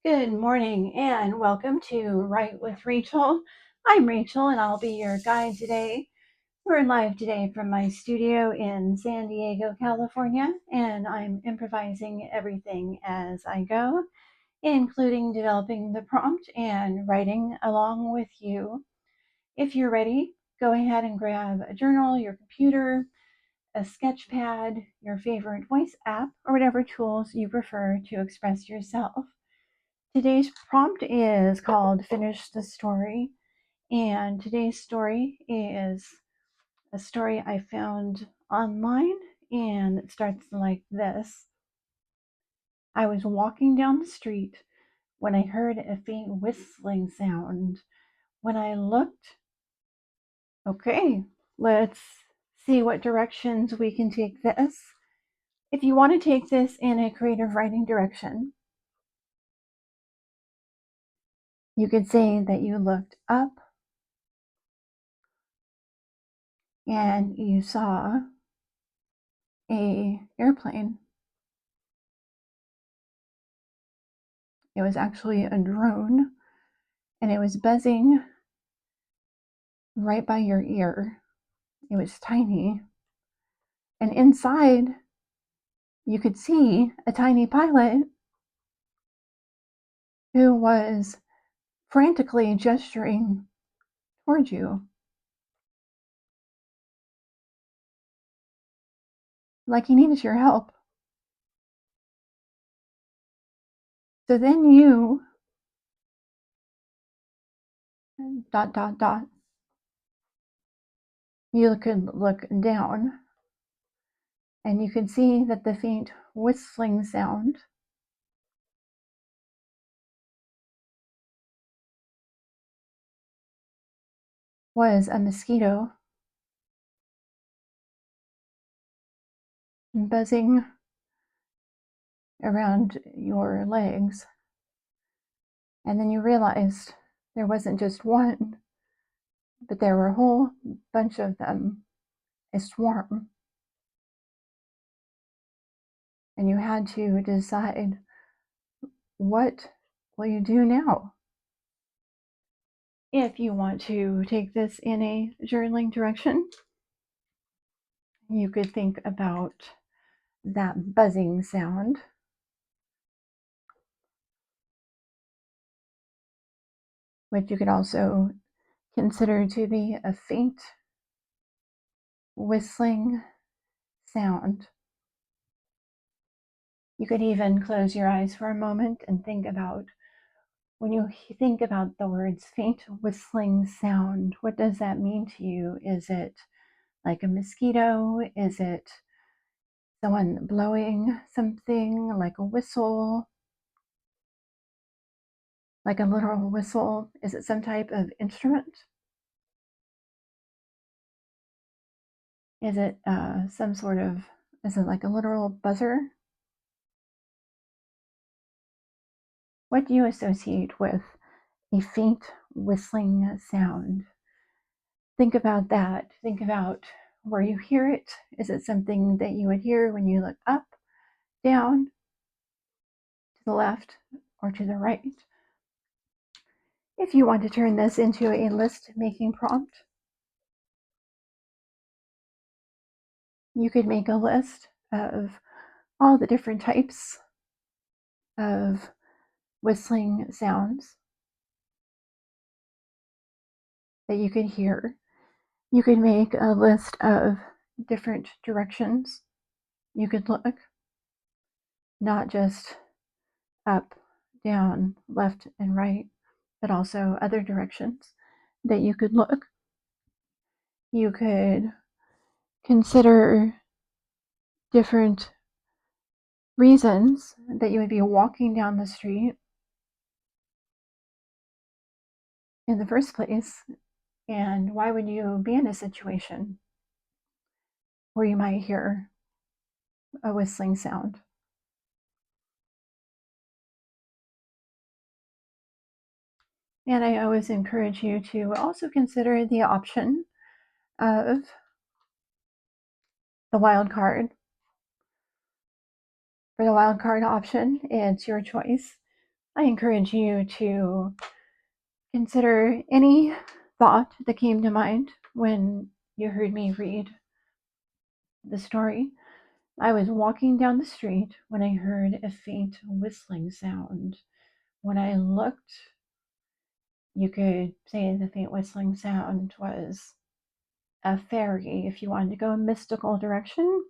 Good morning and welcome to Write with Rachel. I'm Rachel and I'll be your guide today. We're live today from my studio in San Diego, California, and I'm improvising everything as I go, including developing the prompt and writing along with you. If you're ready, go ahead and grab a journal, your computer, a sketch pad, your favorite voice app, or whatever tools you prefer to express yourself. Today's prompt is called Finish the Story, and today's story is a story I found online, and it starts like this. I was walking down the street when I heard a faint whistling sound. When I looked, okay, let's see what directions we can take this. If you want to take this in a creative writing direction, you could say that you looked up and you saw a airplane. It was actually a drone, and it was buzzing right by your ear. It was tiny, and inside you could see a tiny pilot who was frantically gesturing towards you, like he needed your help. So then you dot dot dot you could look down and you could see that the faint whistling sound was a mosquito buzzing around your legs. And then you realized there wasn't just one, but there were a whole bunch of them, a swarm. And you had to decide, what will you do now? If you want to take this in a journaling direction, you could think about that buzzing sound, which you could also consider to be a faint whistling sound. You could even close your eyes for a moment and think about, when you think about the words faint whistling sound, what does that mean to you? Is it like a mosquito? Is it someone blowing something like a whistle? Like a literal whistle? Is it some type of instrument? Is it some sort of, is it like a literal buzzer? What do you associate with a faint whistling sound? Think about that. Think about where you hear it. Is it something that you would hear when you look up, down, to the left, or to the right? If you want to turn this into a list making prompt, you could make a list of all the different types of whistling sounds that you could hear. You could make a list of different directions you could look, not just up, down, left, and right, but also other directions that you could look. You could consider different reasons that you would be walking down the street in the first place, and why would you be in a situation where you might hear a whistling sound. And I always encourage you to also consider the option of the wild card. For the wild card option, it's your choice. I encourage you to consider any thought that came to mind when you heard me read the story. I was walking down the street when I heard a faint whistling sound. When I looked, you could say the faint whistling sound was a fairy if you wanted to go a mystical direction.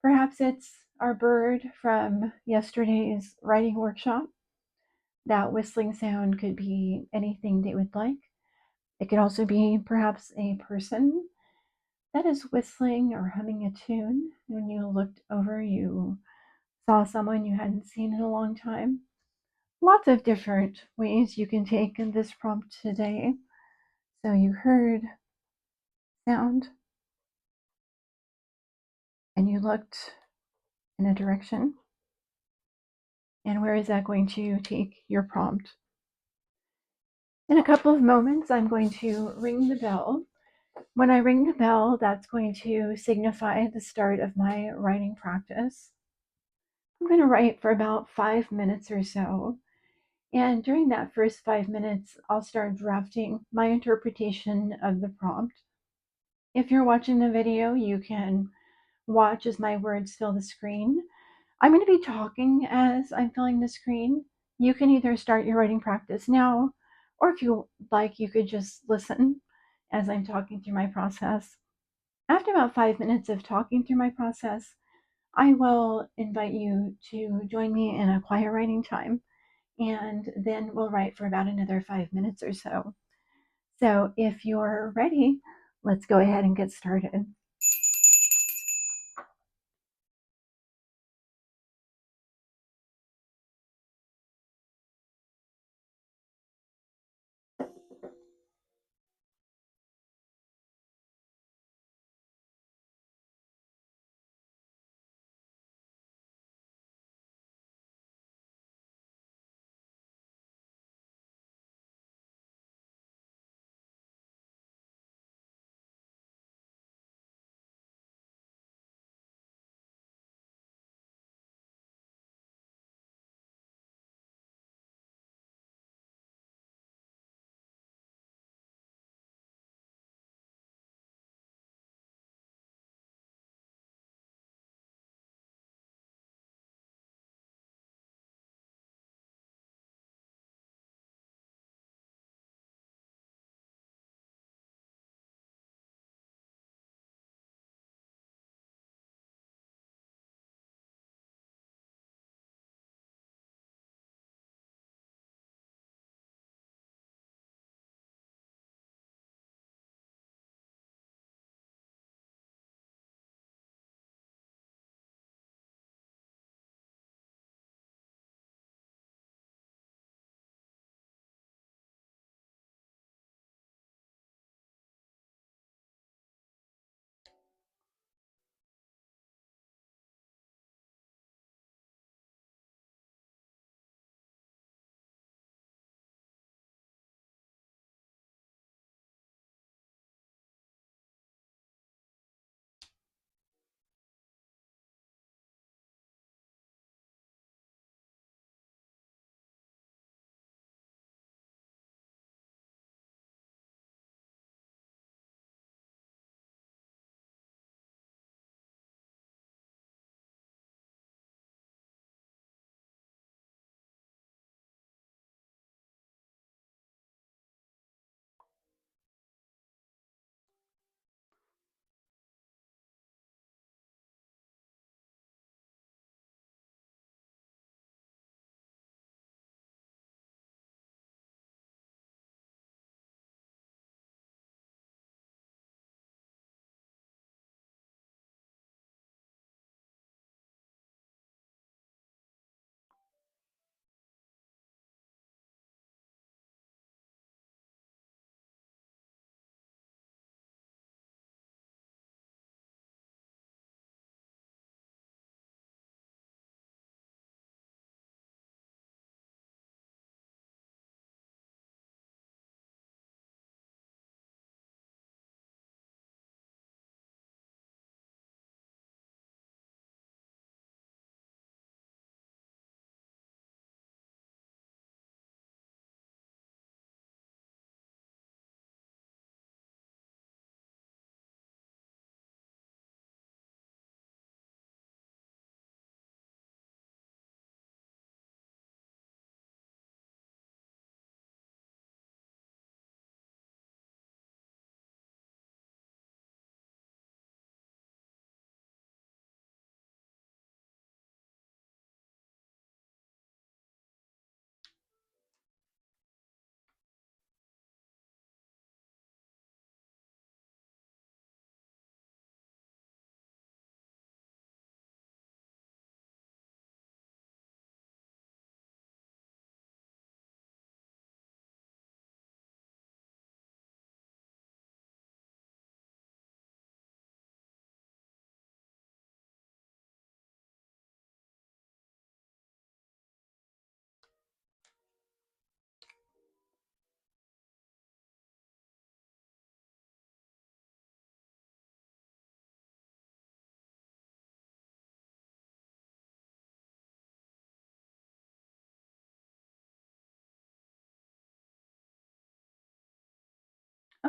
Perhaps it's our bird from yesterday's writing workshop. That whistling sound could be anything they would like. It could also be perhaps a person that is whistling or humming a tune. When you looked over, you saw someone you hadn't seen in a long time. Lots of different ways you can take this prompt today. So you heard sound and you looked in a direction. And where is that going to take your prompt? In a couple of moments, I'm going to ring the bell. When I ring the bell, that's going to signify the start of my writing practice. I'm going to write for about 5 minutes or so. And during that first 5 minutes, I'll start drafting my interpretation of the prompt. If you're watching the video, you can watch as my words fill the screen. I'm going to be talking as I'm filling the screen. You can either start your writing practice now, or if you like, you could just listen as I'm talking through my process. After about 5 minutes of talking through my process, I will invite you to join me in a quiet writing time, and then we'll write for about another 5 minutes or so. So if you're ready, let's go ahead and get started.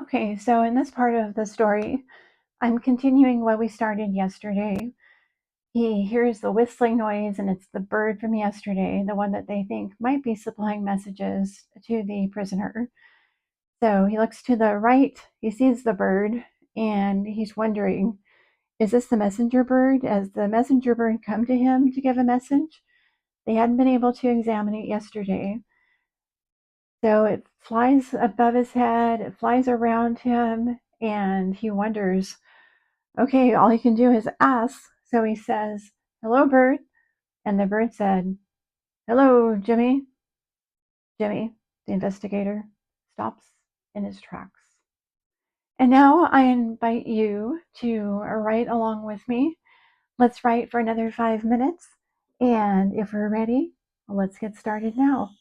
Okay, so in this part of the story, I'm continuing what we started yesterday. He hears the whistling noise, and it's the bird from yesterday, the one that they think might be supplying messages to the prisoner. So he looks to the right, he sees the bird, and he's wondering, is this the messenger bird? Has the messenger bird come to him to give a message? They hadn't been able to examine it yesterday. So it flies above his head, it flies around him, and he wonders, okay, all he can do is ask. So he says, "Hello, bird." And the bird said, "Hello, Jimmy." Jimmy, the investigator, stops in his tracks. And now I invite you to write along with me. Let's write for another 5 minutes. And if we're ready, let's get started now.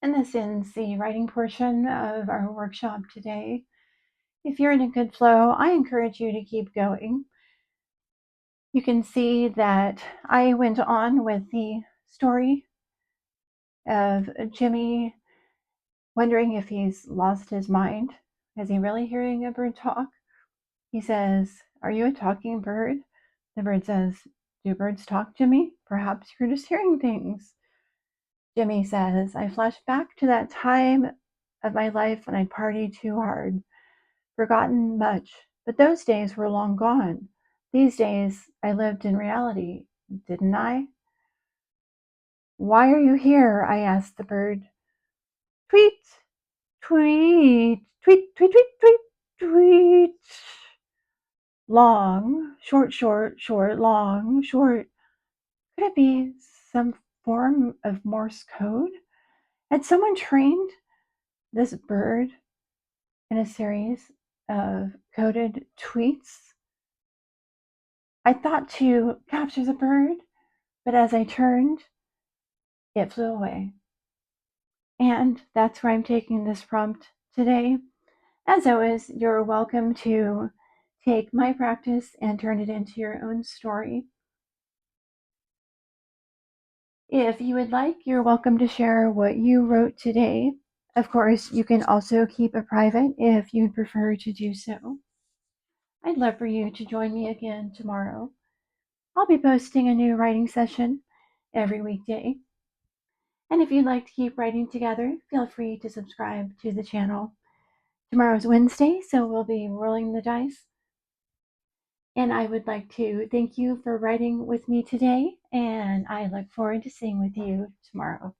And this ends the writing portion of our workshop today. If you're in a good flow, I encourage you to keep going. You can see that I went on with the story of Jimmy wondering if he's lost his mind. Is he really hearing a bird talk? He says, "Are you a talking bird?" The bird says, "Do birds talk, Jimmy? Perhaps you're just hearing things." Jimmy says, "I flash back to that time of my life when I partied too hard, forgotten much, but those days were long gone. These days I lived in reality, didn't I?" "Why are you here?" I asked the bird. "Tweet, tweet, tweet, tweet, tweet, tweet, tweet. Long, short, short, short, long, short. Could it be some form of Morse code? Had someone trained this bird in a series of coded tweets? I thought to capture the bird, but as I turned, it flew away. And that's where I'm taking this prompt today. As always, you're welcome to take my practice and turn it into your own story. If you would like, you're welcome to share what you wrote today. Of course, you can also keep it private if you'd prefer to do so. I'd love for you to join me again tomorrow. I'll be posting a new writing session every weekday. And if you'd like to keep writing together, feel free to subscribe to the channel. Tomorrow's Wednesday, so we'll be rolling the dice. And I would like to thank you for writing with me today, and I look forward to seeing with you tomorrow.